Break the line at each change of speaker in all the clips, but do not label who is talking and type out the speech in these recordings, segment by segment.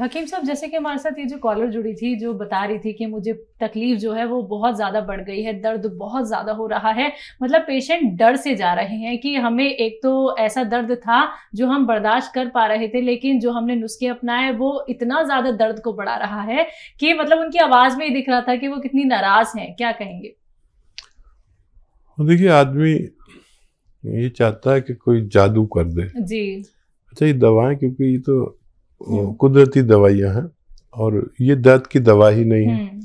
हकीम साहब, जैसे कि हमारे साथ ये जो कॉलर जुड़ी थी, जो बता रही थी कि मुझे तकलीफ जो है वो बहुत ज्यादा बढ़ गई है, दर्द बहुत ज्यादा हो रहा है, मतलब पेशेंट डर से जा रहे हैं कि हमें एक तो ऐसा दर्द था जो हम बर्दाश्त कर पा रहे थे, लेकिन जो हमने नुस्खे अपनाए वो इतना ज्यादा दर्द को बढ़ा रहा है कि मतलब उनकी आवाज में ही दिख रहा था कि वो कितनी नाराज हैं। क्या कहेंगे?
देखिए, आदमी ये चाहता है कि कोई जादू कर दे
जी।
अच्छा, ये दवाएं, क्योंकि ये तो कुदरती दवाइयां हैं और ये दर्द की दवा ही नहीं है।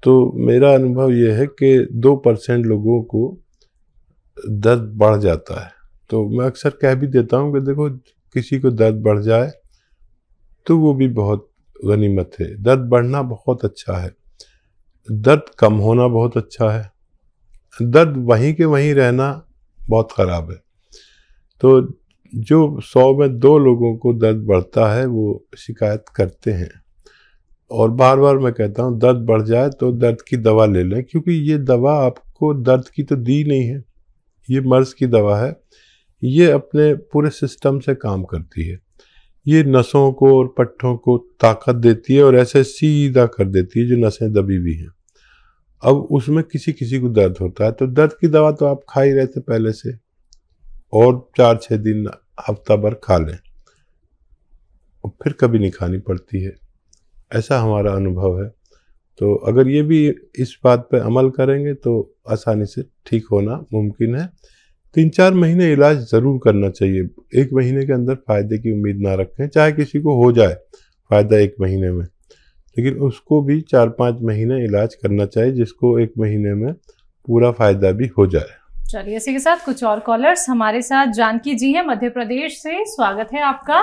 तो मेरा अनुभव ये है कि 2% लोगों को दर्द बढ़ जाता है। तो मैं अक्सर कह भी देता हूँ कि देखो, किसी को दर्द बढ़ जाए तो वो भी बहुत गनीमत है। दर्द बढ़ना बहुत अच्छा है, दर्द कम होना बहुत अच्छा है, दर्द वहीं के वहीं रहना बहुत ख़राब है। तो जो 100 में 2 लोगों को दर्द बढ़ता है वो शिकायत करते हैं। और बार बार मैं कहता हूँ, दर्द बढ़ जाए तो दर्द की दवा ले लें, क्योंकि ये दवा आपको दर्द की तो दी नहीं है, ये मर्ज की दवा है। ये अपने पूरे सिस्टम से काम करती है। ये नसों को और पट्टों को ताकत देती है और ऐसे सीधा कर देती है जो नसें दबी हुई हैं। अब उसमें किसी किसी को दर्द होता है, तो दर्द की दवा तो आप खा ही रहे थे पहले से, और 4-6 दिन हफ्ता भर खा लें और फिर कभी नहीं खानी पड़ती है। ऐसा हमारा अनुभव है। तो अगर ये भी इस बात पे अमल करेंगे तो आसानी से ठीक होना मुमकिन है। 3-4 महीने इलाज ज़रूर करना चाहिए। 1 महीने के अंदर फ़ायदे की उम्मीद ना रखें। चाहे किसी को हो जाए फ़ायदा 1 महीने में, लेकिन उसको भी 4-5 महीने इलाज करना चाहिए, जिसको 1 महीने में पूरा फ़ायदा भी हो जाए।
चलिए, इसी के साथ कुछ और कॉलर्स हमारे साथ। जानकी जी हैं मध्य प्रदेश से, स्वागत है आपका।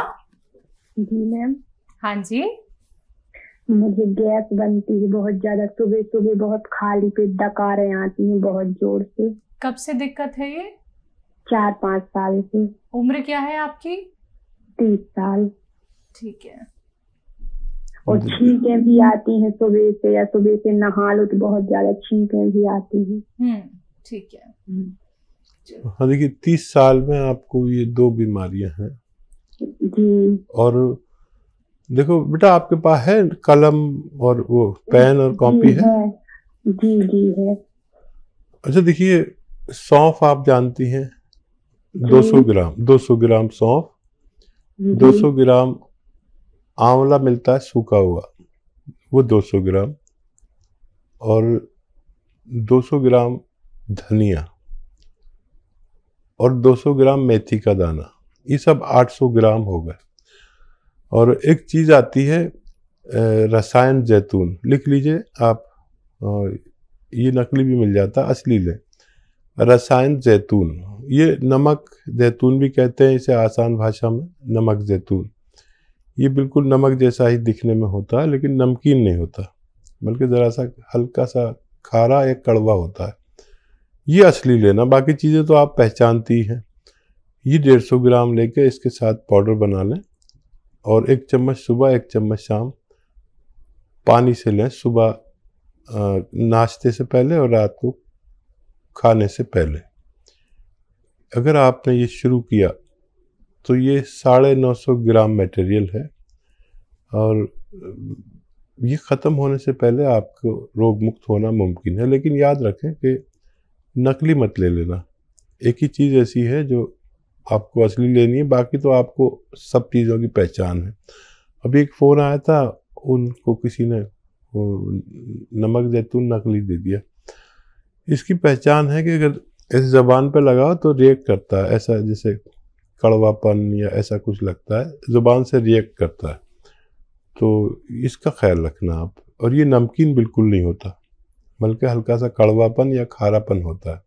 जी मैम।
हाँ जी।
मुझे गैस बनती है बहुत ज्यादा, सुबह सुबह बहुत खाली पेट डकारें आती हैं बहुत जोर से।
कब से दिक्कत है ये?
4-5 साल से।
उम्र क्या है आपकी?
30 साल।
ठीक है।
और छींकें भी आती हैं सुबह से, या सुबह से नहा लो तो बहुत ज्यादा छींकें भी आती हैं।
ठीक है।
हाँ, देखिए, 30 साल में आपको ये 2 बीमारियां हैं।
जी।
और देखो बेटा, आपके पास है कलम और वो पेन और कॉपी है?
जी जी है।
अच्छा, देखिए, सौंफ आप जानती हैं? 200 ग्राम सौंफ, 200 ग्राम आंवला मिलता है सूखा हुआ, वो 200 ग्राम, और 200 ग्राम धनिया, और 200 ग्राम मेथी का दाना। ये सब 800 ग्राम हो गए। और एक चीज़ आती है रसायन जैतून, लिख लीजिए आप, ये नकली भी मिल जाता, असली लें। रसायन जैतून, ये नमक जैतून भी कहते हैं इसे आसान भाषा में, नमक जैतून। ये बिल्कुल नमक जैसा ही दिखने में होता है, लेकिन नमकीन नहीं होता, बल्कि ज़रा सा हल्का सा खारा या कड़वा होता है। ये असली लेना, बाकी चीज़ें तो आप पहचानती हैं। ये 150 ग्राम लेके इसके साथ पाउडर बना लें, और 1 चम्मच सुबह 1 चम्मच शाम पानी से लें, सुबह नाश्ते से पहले और रात को खाने से पहले। अगर आपने ये शुरू किया तो ये 950 ग्राम मटेरियल है, और ये ख़त्म होने से पहले आपको रोग मुक्त होना मुमकिन है। लेकिन याद रखें कि नकली मत ले लेना। एक ही चीज़ ऐसी है जो आपको असली लेनी है, बाकी तो आपको सब चीज़ों की पहचान है। अभी एक फ़ोन आया था, उनको किसी ने नमक जैतून नकली दे दिया। इसकी पहचान है कि अगर इस ज़बान पे लगाओ तो रिएक्ट करता है, ऐसा जैसे कड़वापन या ऐसा कुछ लगता है, ज़ुबान से रिएक्ट करता है। तो इसका ख्याल रखना आप। और ये नमकीन बिल्कुल नहीं होता, बल्कि हल्का सा कड़वापन या खारापन होता है।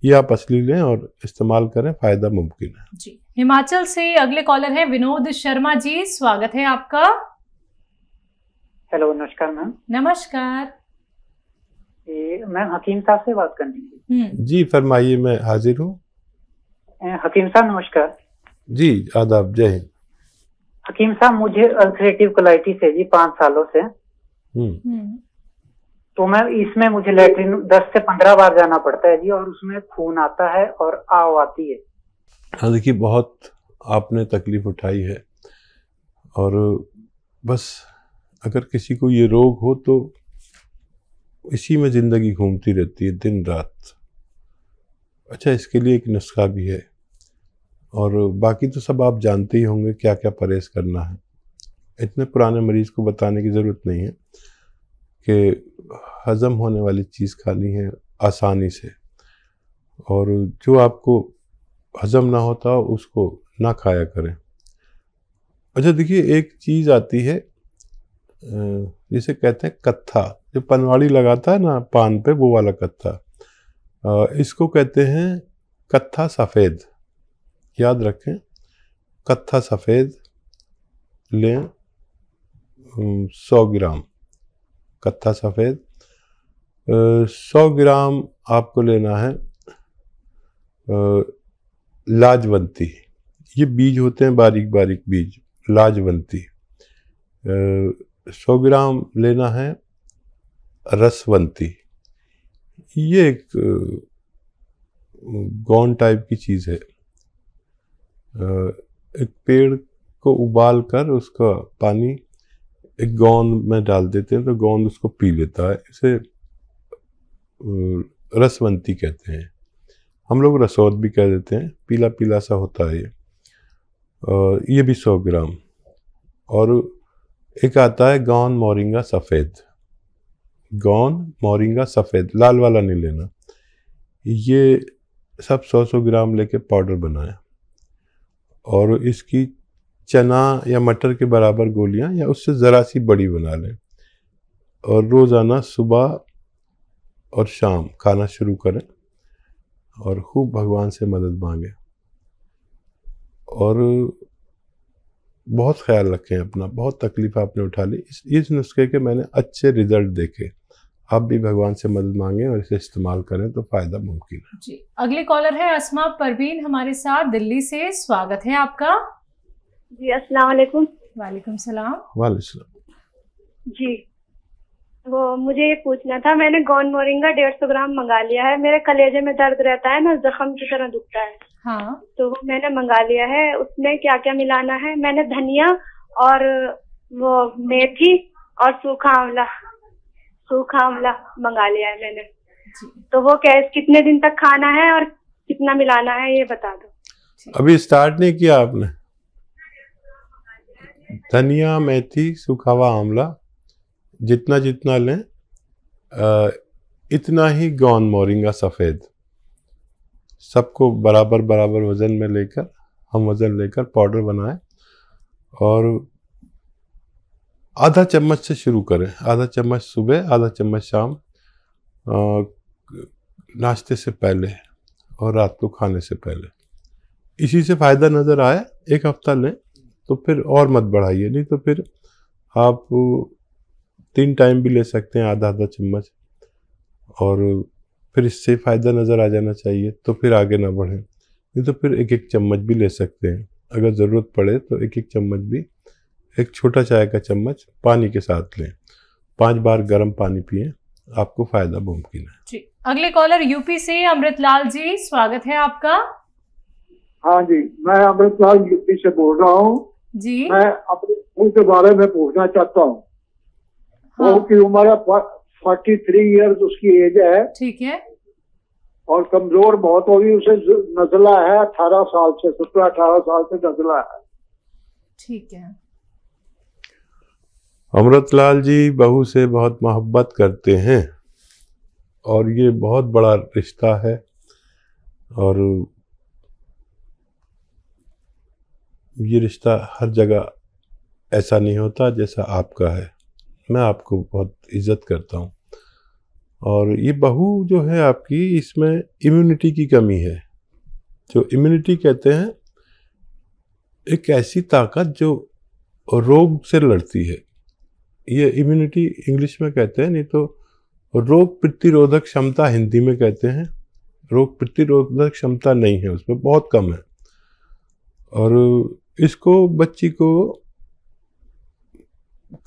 ये आप असली लें और इस्तेमाल करें, फ़ायदा मुमकिन है
जी। हिमाचल से अगले कॉलर हैं विनोद शर्मा जी, स्वागत है आपका।
हेलो, नमस्कार मैम।
नमस्कार।
मैम, हकीम साहब से बात करनी थी।
जी फरमाइए, मैं हाजिर हूँ।
हकीम साहब नमस्कार।
जी आदाब, जय हिंद।
हकीम साहब, मुझे अल्सरेटिव कोलाइटिस है जी 5 सालों से। तो मैं इसमें मुझे लेटरिन 10 से 15 बार जाना पड़ता है जी, और उसमें खून आता है और आव आती है।
हाँ, देखिए, बहुत आपने तकलीफ उठाई है, और बस अगर किसी को ये रोग हो तो इसी में ज़िंदगी घूमती रहती है दिन रात। अच्छा, इसके लिए एक नुस्खा भी है, और बाकी तो सब आप जानते ही होंगे क्या क्या परहेज़ करना है। इतने पुराने मरीज़ को बताने की ज़रूरत नहीं है कि हज़म होने वाली चीज़ खानी है आसानी से, और जो आपको हज़म ना होता हो उसको ना खाया करें। अच्छा देखिए, एक चीज़ आती है जिसे कहते हैं कत्था, जो पनवाड़ी लगाता है ना पान पे, वो वाला कत्था। इसको कहते हैं कत्था सफ़ेद। याद रखें, कत्था सफ़ेद लें 100 ग्राम। कत्था सफ़ेद 100 ग्राम आपको लेना है। लाजवंती, ये बीज होते हैं बारीक बारीक बीज, लाजवंती। 100 ग्राम लेना है रसवंती, ये एक गौन टाइप की चीज़ है। एक पेड़ को उबाल कर उसका पानी एक गोंद में डाल देते हैं तो गोंद उसको पी लेता है, इसे रसवंती कहते हैं। हम लोग रसौद भी कह देते हैं, पीला पीला सा होता है ये भी 100 ग्राम। और एक आता है गौन मोरिंगा सफ़ेद। गौन मोरिंगा सफ़ेद, लाल वाला नहीं लेना। ये सब 100 ग्राम लेके पाउडर बनाएं, और इसकी चना या मटर के बराबर गोलियां या उससे ज़रा सी बड़ी बना लें, और रोज़ाना सुबह और शाम खाना शुरू करें, और खूब भगवान से मदद मांगें, और बहुत ख्याल रखें अपना। बहुत तकलीफ आपने उठा ली, इस नुस्खे के मैंने अच्छे रिजल्ट देखे। आप भी भगवान से मदद मांगें और इसे इस्तेमाल करें तो फ़ायदा मुमकिन है।
जी, अगले कॉलर है अस्मा परवीन हमारे साथ दिल्ली से। स्वागत है आपका।
जी अस्सलाम वालेकुम।
वालेकुम सलाम।
वालेकुम सलाम।
जी, वो मुझे ये पूछना था, मैंने गौन मोरिंगा 150 ग्राम मंगा लिया है। मेरे कलेजे में दर्द रहता है ना, जख्म की तरह दुखता है।
हाँ,
तो वो मैंने मंगा लिया है। उसमें क्या क्या मिलाना है? मैंने धनिया और वो मेथी और सूखा आंवला मंगा लिया है मैंने। तो वो कितने दिन तक खाना है और कितना मिलाना है, ये बता दो।
अभी स्टार्ट नहीं किया आपने? धनिया, मेथी, सूखा हुआ आंवला जितना जितना लें, इतना ही गौन मोरिंगा सफ़ेद, सबको बराबर बराबर वज़न में लेकर, हम वज़न लेकर पाउडर बनाएं, और आधा चम्मच से शुरू करें। आधा चम्मच सुबह, आधा चम्मच शाम, नाश्ते से पहले और रात को खाने से पहले। इसी से फ़ायदा नज़र आए, 1 हफ्ता लें तो फिर और मत बढ़ाइए, नहीं तो फिर आप 3 टाइम भी ले सकते हैं आधा आधा चम्मच, और फिर इससे फ़ायदा नज़र आ जाना चाहिए तो फिर आगे ना बढ़ें। नहीं तो फिर 1-1 चम्मच भी ले सकते हैं, अगर ज़रूरत पड़े तो 1-1 चम्मच भी, एक छोटा चाय का चम्मच पानी के साथ लें। 5 बार गर्म पानी पिएं, आपको फ़ायदा मुमकिन है।
जी, अगले कॉलर यूपी से अमृतलाल जी, स्वागत है आपका।
हाँ जी, मैं अमृतलाल यूपी से बोल रहा हूँ
जी।
मैं अपने स्कूल के बारे में पूछना चाहता हूँ।
हाँ।
उसकी उम्र है 43 ईयर्स उसकी एज है।
ठीक है।
और कमजोर बहुत होगी, उसे नजला है 18 साल से, 17-18 साल से नजला है।
ठीक है।
अमृतलाल जी बहू से बहुत मोहब्बत करते हैं, और ये बहुत बड़ा रिश्ता है, और ये रिश्ता हर जगह ऐसा नहीं होता जैसा आपका है। मैं आपको बहुत इज्जत करता हूँ, और ये बहू जो है आपकी, इसमें इम्यूनिटी की कमी है। जो इम्यूनिटी कहते हैं, एक ऐसी ताकत जो रोग से लड़ती है, ये इम्यूनिटी इंग्लिश में कहते हैं, नहीं तो रोग प्रतिरोधक क्षमता हिंदी में कहते हैं। रोग प्रतिरोधक क्षमता नहीं है उसमें, बहुत कम है, और इसको, बच्ची को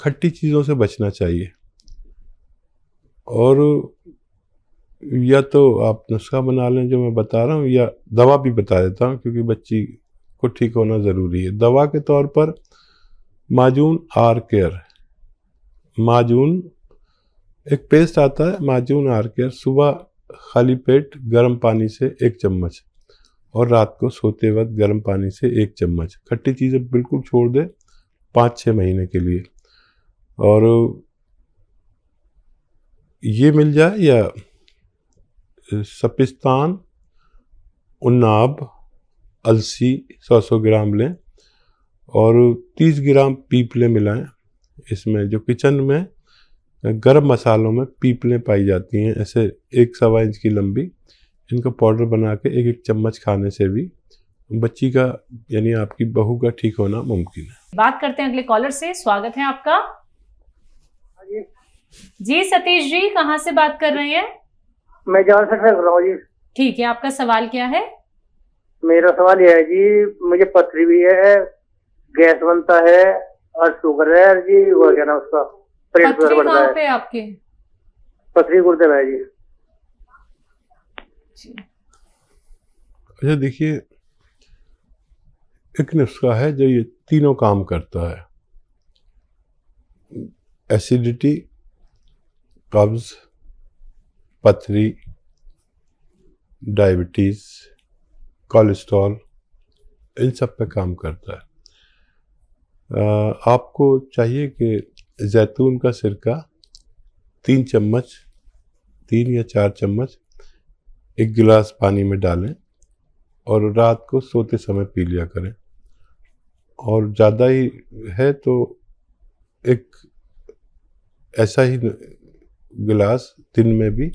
खट्टी चीज़ों से बचना चाहिए, और या तो आप नुस्खा बना लें जो मैं बता रहा हूँ, या दवा भी बता देता हूँ, क्योंकि बच्ची को ठीक होना ज़रूरी है। दवा के तौर पर माजून आर केयर, माजून एक पेस्ट आता है, माजून आर केयर, सुबह खाली पेट गर्म पानी से 1 चम्मच और रात को सोते वक्त गर्म पानी से 1 चम्मच। खट्टी चीज़ें बिल्कुल छोड़ दे 5-6 महीने के लिए। और ये मिल जाए या सपिस्तान, उन्नाब, अलसी 100-100 ग्राम लें और 30 ग्राम पीपलें मिलाएं इसमें। जो किचन में गरम मसालों में पीपलें पाई जाती हैं, ऐसे 1-1.25 इंच की लंबी, इनका पाउडर बना के 1-1 चम्मच खाने से भी बच्ची का यानी आपकी बहू का ठीक होना मुमकिन है।
बात करते हैं अगले कॉलर से। स्वागत है आपका। जी सतीश जी, कहाँ से बात कर रहे हैं?
मैं जान से कर रहा हूँ जी।
ठीक है, आपका सवाल क्या है?
मेरा सवाल यह है जी, मुझे पथरी भी है, गैस बनता है और शुगर है जी, वो क्या ना उसका पेट दर्द बढ़ता है।
पे आपके
पथरी गुर्दे में है जी।
अच्छा देखिए, एक नुस्खा है जो ये तीनों काम करता है। एसिडिटी, कब्ज, पथरी, डायबिटीज, कोलेस्ट्रॉल, इन सब पे काम करता है। आपको चाहिए कि जैतून का सिरका 3 चम्मच, 3 या 4 चम्मच 1 गिलास पानी में डालें और रात को सोते समय पी लिया करें। और ज़्यादा ही है तो एक ऐसा ही गिलास दिन में भी,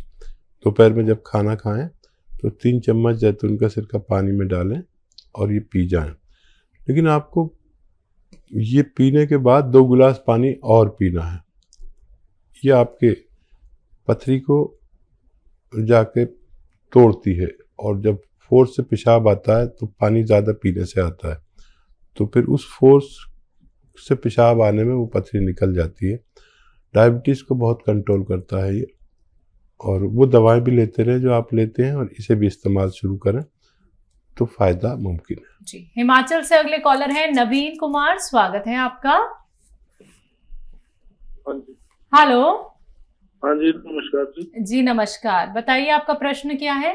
दोपहर में जब खाना खाएं तो 3 चम्मच जैतून का सिरका पानी में डालें और ये पी जाएं। लेकिन आपको ये पीने के बाद 2 गिलास पानी और पीना है। ये आपके पथरी को जाके तोड़ती है और जब फोर्स से पेशाब आता है तो पानी ज़्यादा पीने से आता है, तो फिर उस फोर्स से पेशाब आने में वो पथरी निकल जाती है। डायबिटीज़ को बहुत कंट्रोल करता है ये। और वो दवाएं भी लेते रहे जो आप लेते हैं और इसे भी इस्तेमाल शुरू करें तो फ़ायदा मुमकिन है।
जी, हिमाचल से अगले कॉलर हैं नवीन कुमार। स्वागत है आपका। हेलो।
हाँ जी, नमस्कार जी।
जी नमस्कार, बताइए आपका प्रश्न क्या है?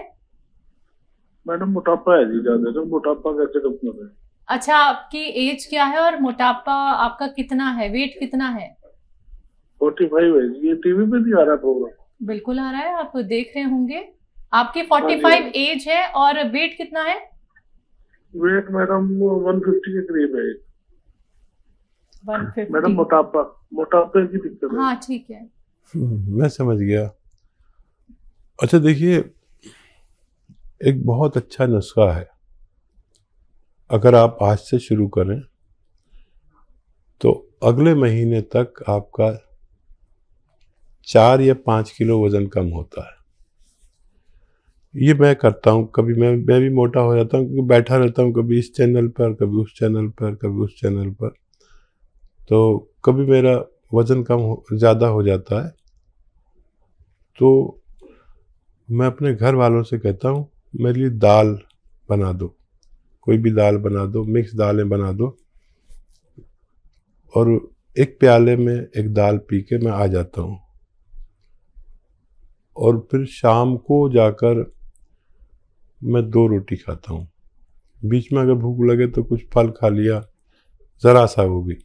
मैडम मोटापा है जी ज़्यादा, तो मोटापा कैसे कम कर रहे हैं?
अच्छा, आपकी एज क्या है और मोटापा आपका कितना है, वेट कितना है?
45 है जी। ये टीवी पे नहीं आ रहा प्रोग्राम?
बिल्कुल आ रहा है, आप देख रहे होंगे। आपकी 45 एज है और वेट कितना है?
वेट मैडम 150 के करीब है।
150।
मैडम मोटापे की दिक्कत है।
हाँ ठीक है,
मैं समझ गया। अच्छा देखिए, एक बहुत अच्छा नुस्खा है। अगर आप आज से शुरू करें तो अगले महीने तक आपका 4 या 5 किलो वजन कम होता है। ये मैं करता हूँ। कभी मैं भी मोटा हो जाता हूँ क्योंकि बैठा रहता हूँ, कभी इस चैनल पर, कभी उस चैनल पर, कभी उस चैनल पर, तो कभी मेरा वज़न ज़्यादा हो जाता है। तो मैं अपने घर वालों से कहता हूँ मेरे लिए दाल बना दो, कोई भी दाल बना दो, मिक्स दालें बना दो, और एक प्याले में एक दाल पी के मैं आ जाता हूँ। और फिर शाम को जाकर मैं 2 रोटी खाता हूँ। बीच में अगर भूख लगे तो कुछ फल खा लिया, ज़रा सा वो भी,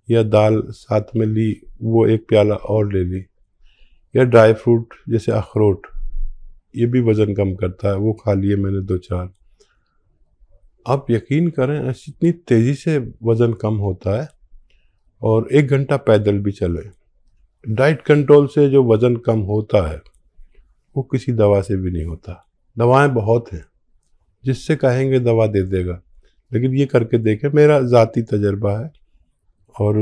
या दाल साथ में ली, वो 1 प्याला और ले ली, या ड्राई फ्रूट जैसे अखरोट, ये भी वज़न कम करता है, वो खा लिए मैंने 2-4। आप यकीन करें इतनी तेज़ी से वज़न कम होता है। और 1 घंटा पैदल भी चलें। डाइट कंट्रोल से जो वज़न कम होता है वो किसी दवा से भी नहीं होता। दवाएं बहुत हैं, जिससे कहेंगे दवा दे देगा, लेकिन ये करके देखें, मेरा ज़ाती तजर्बा है। और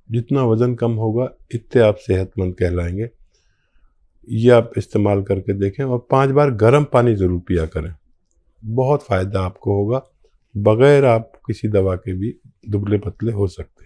जितना वज़न कम होगा इतने आप सेहतमंद कहलाएंगे। ये आप इस्तेमाल करके देखें और 5 बार गर्म पानी ज़रूर पिया करें, बहुत फ़ायदा आपको होगा। बग़ैर आप किसी दवा के भी दुबले पतले हो सकते हैं।